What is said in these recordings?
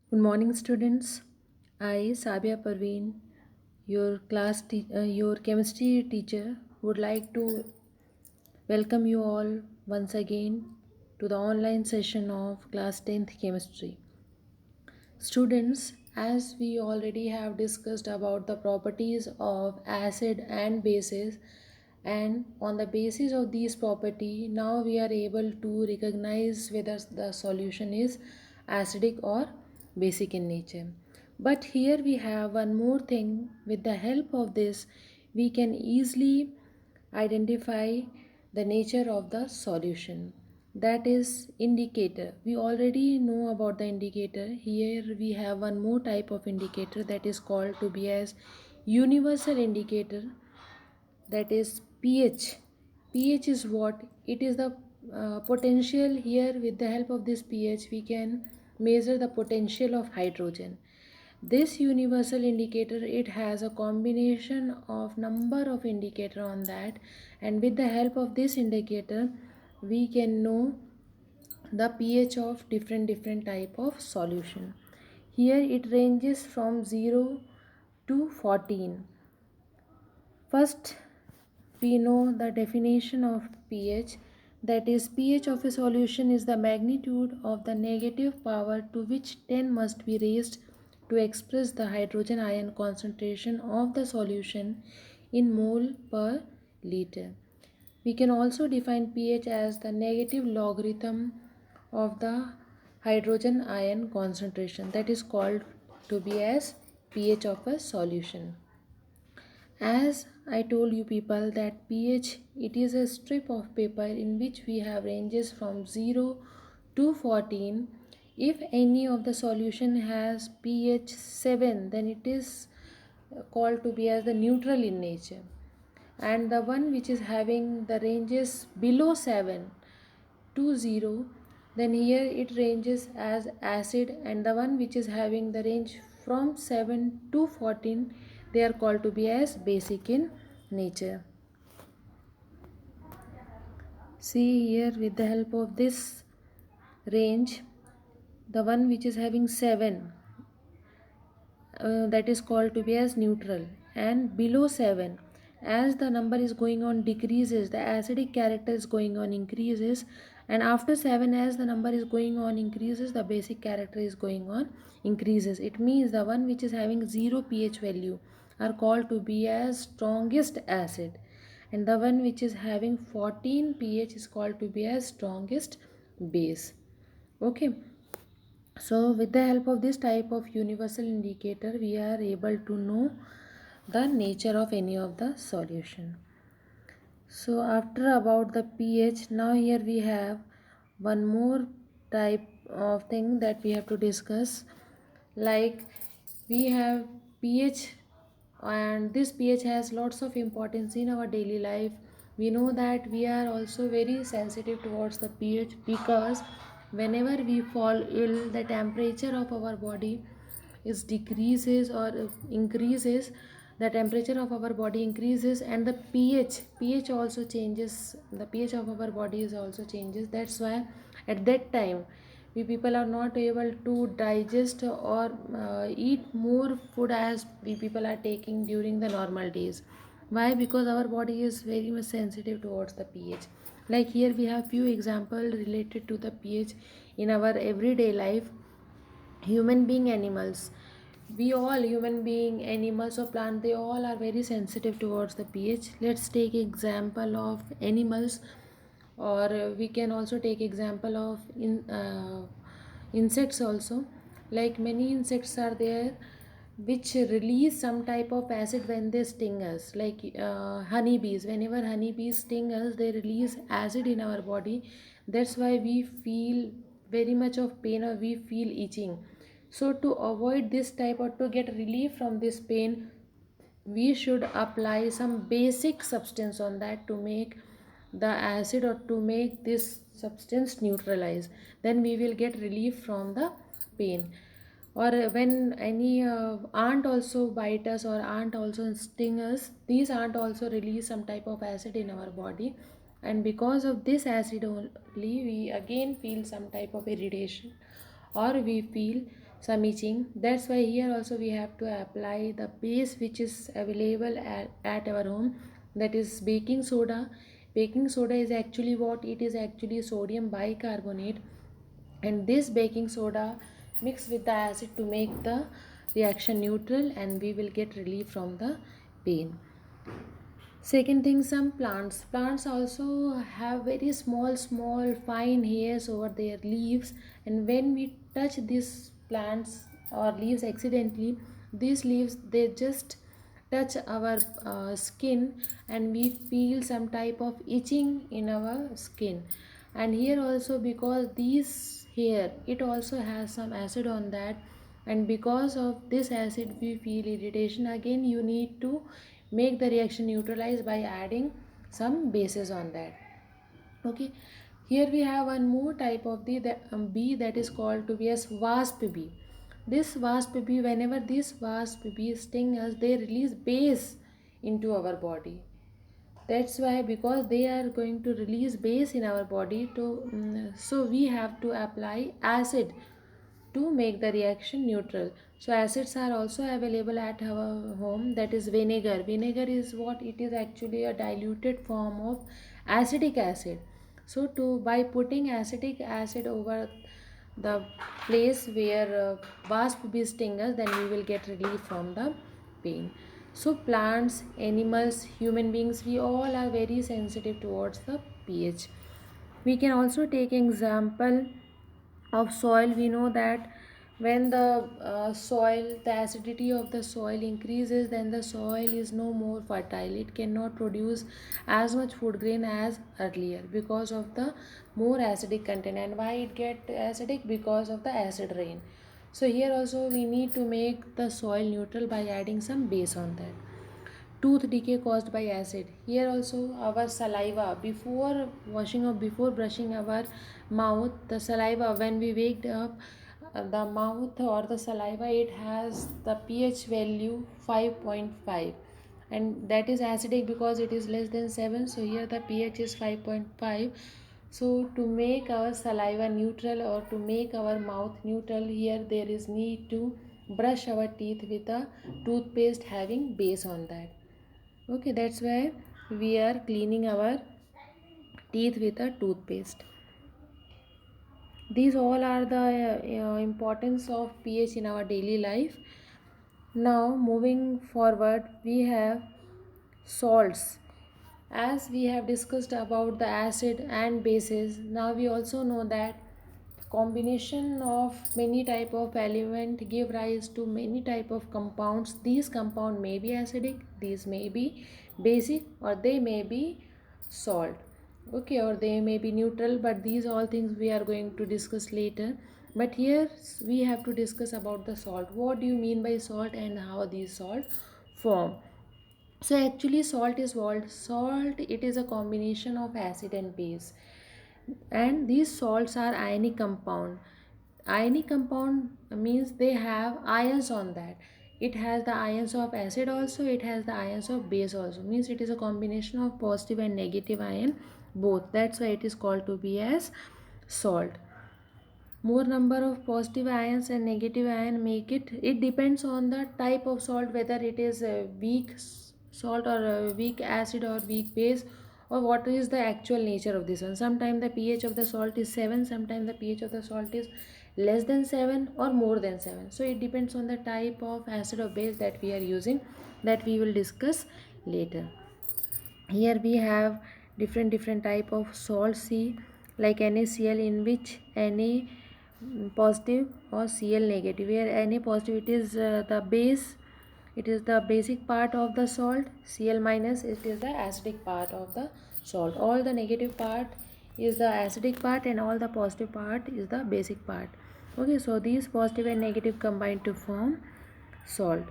Good morning, students. I, Sabia Parveen, your chemistry teacher, would like to welcome you all once again to the online session of class 10th chemistry. Students, as we already have discussed about the properties of acid and bases, and on the basis of these property, now we are able to recognize whether the solution is acidic or basic in nature. But here we have one more thing. With the help of this, we can easily identify the nature of the solution, that is indicator. We already know about the indicator. Here we have one more type of indicator, that is called to be as universal indicator, that is pH. pH is what? It is the potential. Here with the help of this pH we can measure the potential of hydrogen. This universal indicator, it has a combination of number of indicator on that, and with the help of this indicator we can know the pH of different type of solution. Here it ranges from 0 to 14. First, we know the definition of pH, that is pH of a solution is the magnitude of the negative power to which 10 must be raised to express the hydrogen ion concentration of the solution in mole per liter. We can also define pH as the negative logarithm of the hydrogen ion concentration, that is called to be as pH of a solution. As I told you people that pH, it is a strip of paper in which we have ranges from 0 to 14. If any of the solution has pH 7, then it is called to be as the neutral in nature, and the one which is having the ranges below 7 to 0, then here it ranges as acid, and the one which is having the range from 7 to 14, they are called to be as basic in nature. See here, with the help of this range, the one which is having 7, that is called to be as neutral, and below 7, as the number is going on decreases, the acidic character is going on increases, and after 7, as the number is going on increases, the basic character is going on increases. It means the one which is having 0 pH value are called to be as strongest acid, and the one which is having 14 pH is called to be as strongest base. Okay, so with the help of this type of universal indicator, we are able to know the nature of any of the solution. So after about the pH, now here we have one more type of thing that we have to discuss. Like we have pH, and this pH has lots of importance in our daily life. We know that we are also very sensitive towards the pH, because whenever we fall ill, the temperature of our body is decreases or increases. The temperature of our body increases, and the pH also changes. The pH of our body is also changes. That's why at that time we people are not able to digest or eat more food as we people are taking during the normal days. Why? Because our body is very much sensitive towards the pH. Like here we have few examples related to the pH in our everyday life. Human being, animals, we all, human being, animals or plant, they all are very sensitive towards the pH. Let's take example of animals, or we can also take example of insects also. Like many insects are there which release some type of acid when they sting us. Like honeybees, whenever honeybees sting us, they release acid in our body. That's why we feel very much of pain, or we feel itching. So to avoid this type, or to get relief from this pain, we should apply some basic substance on that to make the acid, or to make this substance neutralize. Then we will get relief from the pain. Or when any ant also bite us, or ant also sting us, these ant also release some type of acid in our body, and because of this acid only we again feel some type of irritation, or we feel some itching. That's why here also we have to apply the base which is available at our home, that is baking soda. Baking soda is actually what it is, actually sodium bicarbonate, and this baking soda mixed with the acid to make the reaction neutral, and we will get relief from the pain. Second thing, some plants also have very small fine hairs over their leaves, and when we touch these plants or leaves accidentally, these leaves they just touch our skin, and we feel some type of itching in our skin. And here also, because these hair it also has some acid on that, and because of this acid we feel irritation. Again you need to make the reaction neutralize by adding some bases on that. Okay, here we have one more type of the bee, that is called to be as wasp bee. This wasp bee, whenever this wasp bee sting us, they release base into our body. That's why, because they are going to release base in our body to so we have to apply acid to make the reaction neutral. So acids are also available at our home, that is vinegar. Vinegar is what it is, actually a diluted form of acetic acid. So to by putting acetic acid over the place where wasp bee sting us, then we will get relief from the pain. So plants, animals, human beings, we all are very sensitive towards the pH. We can also take example of soil. We know that when the the acidity of the soil increases, then the soil is no more fertile. It cannot produce as much food grain as earlier because of the more acidic content. And why it get acidic? Because of the acid rain. So here also we need to make the soil neutral by adding some base on that. Tooth decay caused by acid. Here also our saliva, before washing or before brushing our mouth, the saliva, when we waked up, the mouth or the saliva, it has the pH value 5.5, and that is acidic because it is less than 7. So here the pH is 5.5. So to make our saliva neutral or to make our mouth neutral, here there is need to brush our teeth with a toothpaste having base on that. Okay, that's why we are cleaning our teeth with a toothpaste. These all are the importance of pH in our daily life. Now moving forward, we have salts. As we have discussed about the acid and bases, now we also know that combination of many type of element give rise to many type of compounds. These compound may be acidic, these may be basic, or they may be salt. Okay, or they may be neutral, but these all things we are going to discuss later. But here we have to discuss about the salt. What do you mean by salt and how these salt form? So actually salt is what? Salt, it is a combination of acid and base, and these salts are ionic compound. Ionic compound means they have ions on that. It has the ions of acid also, it has the ions of base also, means it is a combination of positive and negative ion both. That's why it is called to be as salt. More number of positive ions and negative ion make it depends on the type of salt, whether it is a weak salt or a weak acid or weak base, or what is the actual nature of this one. Sometimes the pH of the salt is 7, sometimes the pH of the salt is less than 7 or more than 7. So it depends on the type of acid or base that we are using, that we will discuss later. Here we have different type of salts. See, like NaCl, in which Na positive or Cl negative. Where Na positive, it is the base, it is the basic part of the salt. Cl minus, it is the acidic part of the salt. All the negative part is the acidic part and all the positive part is the basic part. Okay, so these positive and negative combine to form salt.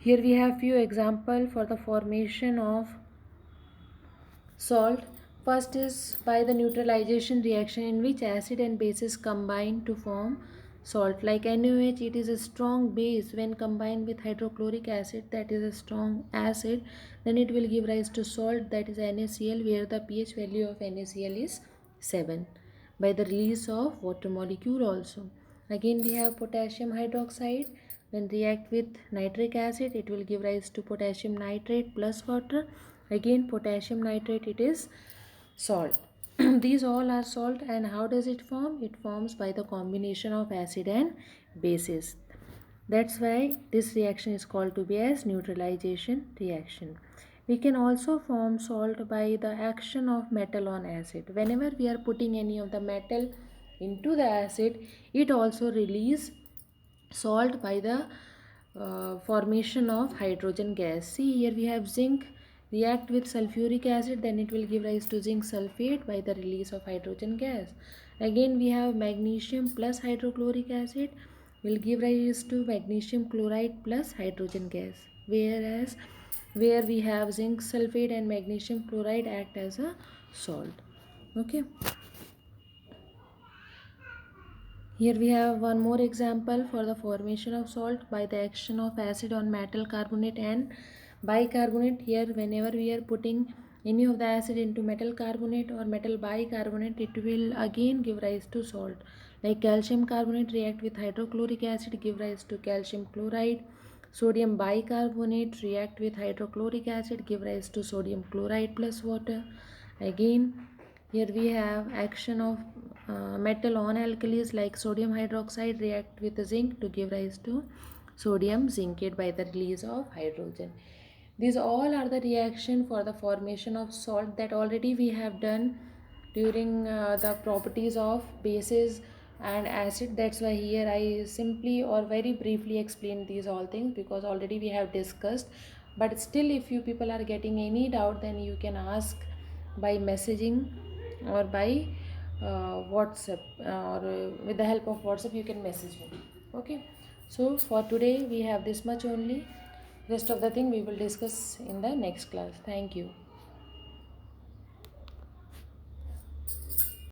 Here we have few example for the formation of salt. First is by the neutralization reaction, in which acid and bases combine to form salt. Like NaOH, it is a strong base. When combined with hydrochloric acid, that is a strong acid, then it will give rise to salt, that is NaCl, where the pH value of NaCl is 7 by the release of water molecule also. Again we have potassium hydroxide. When react with nitric acid, it will give rise to potassium nitrate plus water. Again potassium nitrate, it is salt. These all are salt, and how does it form? It forms by the combination of acid and bases. That's why this reaction is called to be as neutralization reaction. We can also form salt by the action of metal on acid. Whenever we are putting any of the metal into the acid, it also release salt by the formation of hydrogen gas. See, here we have zinc react with sulfuric acid, then it will give rise to zinc sulfate by the release of hydrogen gas. Again we have magnesium plus hydrochloric acid will give rise to magnesium chloride plus hydrogen gas, whereas where we have zinc sulfate and magnesium chloride act as a salt. Okay, here we have one more example for the formation of salt by the action of acid on metal carbonate and bicarbonate. Here whenever we are putting any of the acid into metal carbonate or metal bicarbonate, it will again give rise to salt. Like calcium carbonate react with hydrochloric acid, give rise to calcium chloride. Sodium bicarbonate react with hydrochloric acid, give rise to sodium chloride plus water. Again here we have action of metal on alkalis like sodium hydroxide react with zinc to give rise to sodium zincate by the release of hydrogen. These all are the reaction for the formation of salt that already we have done during the properties of bases and acid. That's why here I simply or very briefly explain these all things, because already we have discussed. But still, if you people are getting any doubt, then you can ask by messaging or by WhatsApp, or with the help of WhatsApp you can message me. Okay, so for today we have this much only. Rest of the thing we will discuss in the next class. Thank you.